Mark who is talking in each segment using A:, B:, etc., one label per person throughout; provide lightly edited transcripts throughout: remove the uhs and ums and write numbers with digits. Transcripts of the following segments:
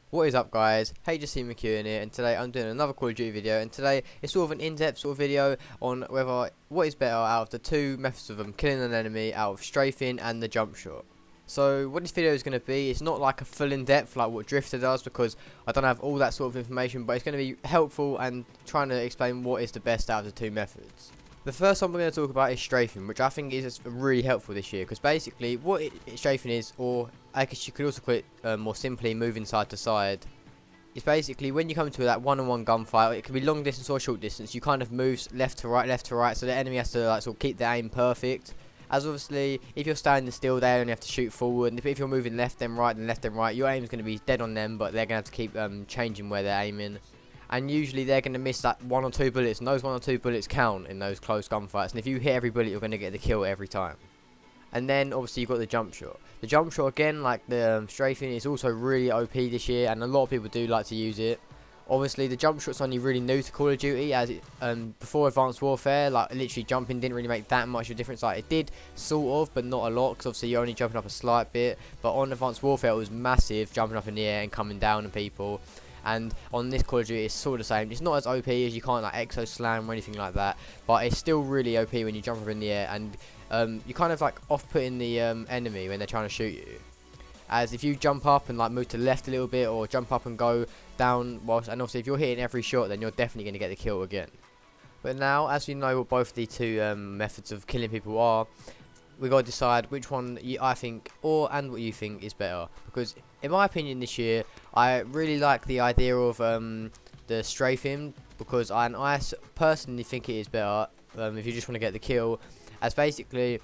A: What is up, guys? Hey, just seen McEwen here, and today I'm doing another Call of Duty video, and today it's sort of an in-depth sort of video on whether what is better out of the two methods of killing an enemy, out of strafing and the jump shot. So what this video is going to be, it's not like a full in-depth like what Drifter does, because I don't have all that sort of information, but it's going to be helpful and trying to explain what is the best out of the two methods. The first one we're going to talk about is strafing, which I think is really helpful this year, because basically what strafing is, or I guess you could also call it more simply moving side to side, is basically when you come into that one-on-one gunfight. It can be long distance or short distance. You kind of move left to right, so the enemy has to like sort of keep their aim perfect. As obviously, if you're standing still, they only have to shoot forward, and if you're moving left then right, your aim is going to be dead on them, but they're going to have to keep changing where they're aiming. And usually they're going to miss that one or two bullets, and those one or two bullets count in those close gunfights. And if you hit every bullet, you're going to get the kill every time. And then obviously you've got the jump shot. The jump shot, again, like the strafing, is also really OP this year, and a lot of people do like to use it. Obviously the jump shot's only really new to Call of Duty, as it, before Advanced Warfare, like literally jumping didn't really make that much of a difference. Like it did sort of, but not a lot, because obviously you're only jumping up a slight bit. But on Advanced Warfare it was massive, jumping up in the air and coming down on people. And on this Call of Duty it's sort of the same. It's not as OP as you can't like exo slam or anything like that, but it's still really OP when you jump up in the air, and you kind of like off-putting the enemy when they're trying to shoot you. As if you jump up and like move to the left a little bit, or jump up and go down, and obviously if you're hitting every shot, then you're definitely going to get the kill again. But now, as we know what both the two methods of killing people are, we got to decide which one I think, and what you think is better. Because in my opinion this year, I really like the idea of the strafing, because I personally think it is better if you just want to get the kill. As basically,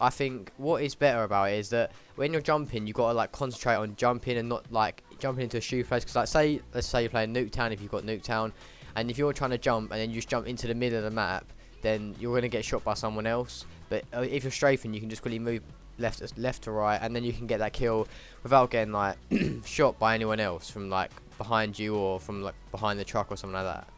A: I think what is better about it is that when you're jumping, you got to like concentrate on jumping and not like jumping into a shoe place. Because like let's say you're playing Nuketown, if you've got Nuketown, and if you're trying to jump and then you just jump into the middle of the map, then you're going to get shot by someone else. But if you're strafing, you can just quickly move left to right, and then you can get that kill without getting like shot by anyone else from like behind you, or from like behind the truck or something like that.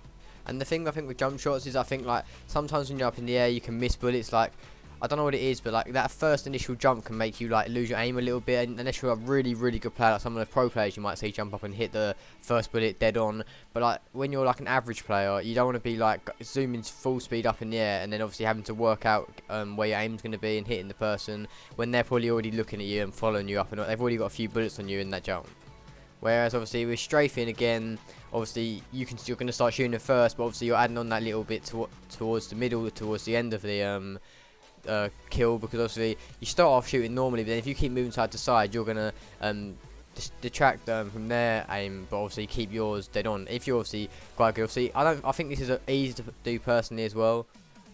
A: And the thing I think with jump shots is, I think like sometimes when you're up in the air you can miss bullets. Like I don't know what it is, but like that first initial jump can make you like lose your aim a little bit, and unless you're a really good player, like some of the pro players, you might see jump up and hit the first bullet dead on. But like when you're like an average player, you don't want to be like zooming full speed up in the air and then obviously having to work out where your aim's going to be and hitting the person when they're probably already looking at you and following you up, and they've already got a few bullets on you in that jump. Whereas obviously with strafing, again, obviously you're going to start shooting it first, but obviously you're adding on that little bit towards the middle, towards the end of the kill, because obviously you start off shooting normally, but then if you keep moving side to side, you're gonna detract from their aim, but obviously keep yours dead on. If you're obviously quite good, obviously I think this is easy to do personally as well.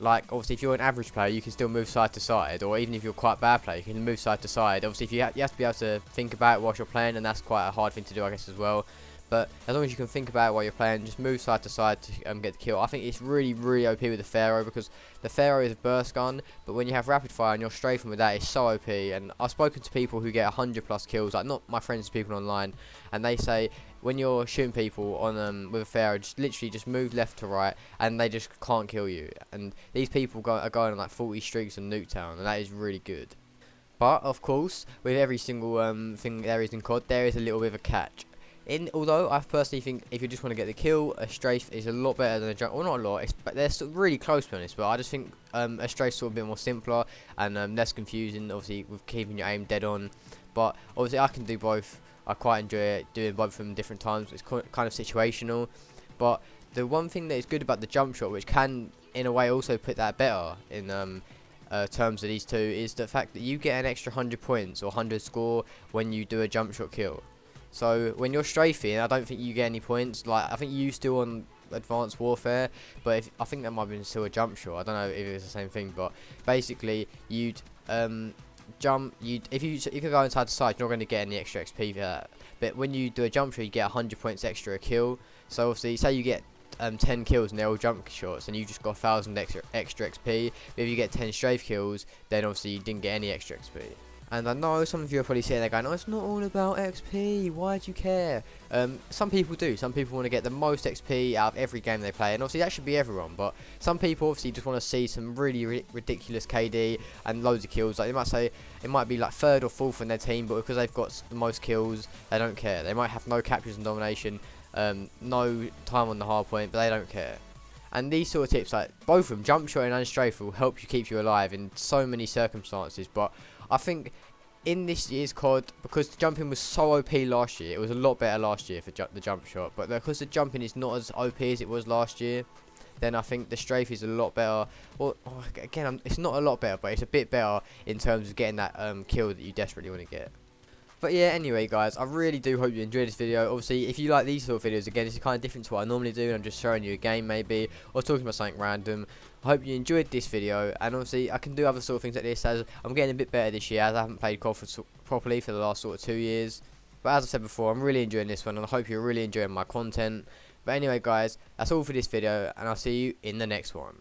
A: Like obviously if you're an average player, you can still move side to side, or even if you're quite a bad player, you can move side to side. Obviously if you have to be able to think about it whilst you're playing, and that's quite a hard thing to do, I guess, as well. But as long as you can think about it while you're playing, just move side to side to get the kill. I think it's really OP with the Pharaoh, because the Pharaoh is a burst gun, but when you have rapid fire and you're strafing with that, it's so OP. And I've spoken to people who get 100+ kills, like not my friends, people online, and they say when you're shooting people on with a Pharaoh, just literally just move left to right, and they just can't kill you. And these people are going on like 40 streaks on Nuketown, and that is really good. But of course, with every single thing there is in COD, there is a little bit of a catch. Although I personally think if you just want to get the kill, a strafe is a lot better than a jump. Well, not a lot, but they're still really close to be honest. But I just think a strafe sort of a bit more simpler and less confusing, obviously with keeping your aim dead on. But obviously I can do both. I quite enjoy doing both of them different times. It's kind of situational. But the one thing that is good about the jump shot, which can in a way also put that better in terms of these two, is the fact that you get an extra 100 points or 100 score when you do a jump shot kill. So when you're strafing, I don't think you get any points. Like I think you still on Advanced Warfare, but I think that might have been still a jump shot. I don't know if it's the same thing, but basically you'd jump. If you're going side to side, you're not going to get any extra XP for that. But when you do a jump shot, you get 100 points extra a kill. So obviously, say you get 10 kills and they're all jump shots, and you just got 1,000 extra XP. But if you get 10 strafe kills, then obviously you didn't get any extra XP. And I know some of you are probably sitting there going, oh, it's not all about XP, why do you care? Some people do. Some people want to get the most XP out of every game they play, and obviously that should be everyone, but some people obviously just want to see some really ridiculous KD and loads of kills. Like, they might say it might be like 3rd or 4th in their team, but because they've got the most kills, they don't care. They might have no captures and domination, no time on the hard point, but they don't care. And these sort of tips, like both of them, Jumpshot and Strafing, will help you keep you alive in so many circumstances. But I think in this year's COD, because the jumping was so OP last year, it was a lot better last year for the Jumpshot. But because the jumping is not as OP as it was last year, then I think the strafe is a lot better. Well, again, it's not a lot better, but it's a bit better in terms of getting that kill that you desperately want to get. But yeah, anyway guys, I really do hope you enjoyed this video. Obviously, if you like these sort of videos, again, this is kind of different to what I normally do, and I'm just showing you a game maybe, or talking about something random. I hope you enjoyed this video, and obviously I can do other sort of things like this, as I'm getting a bit better this year, as I haven't played COD properly for the last sort of 2 years. But as I said before, I'm really enjoying this one, and I hope you're really enjoying my content. But anyway guys, that's all for this video, and I'll see you in the next one.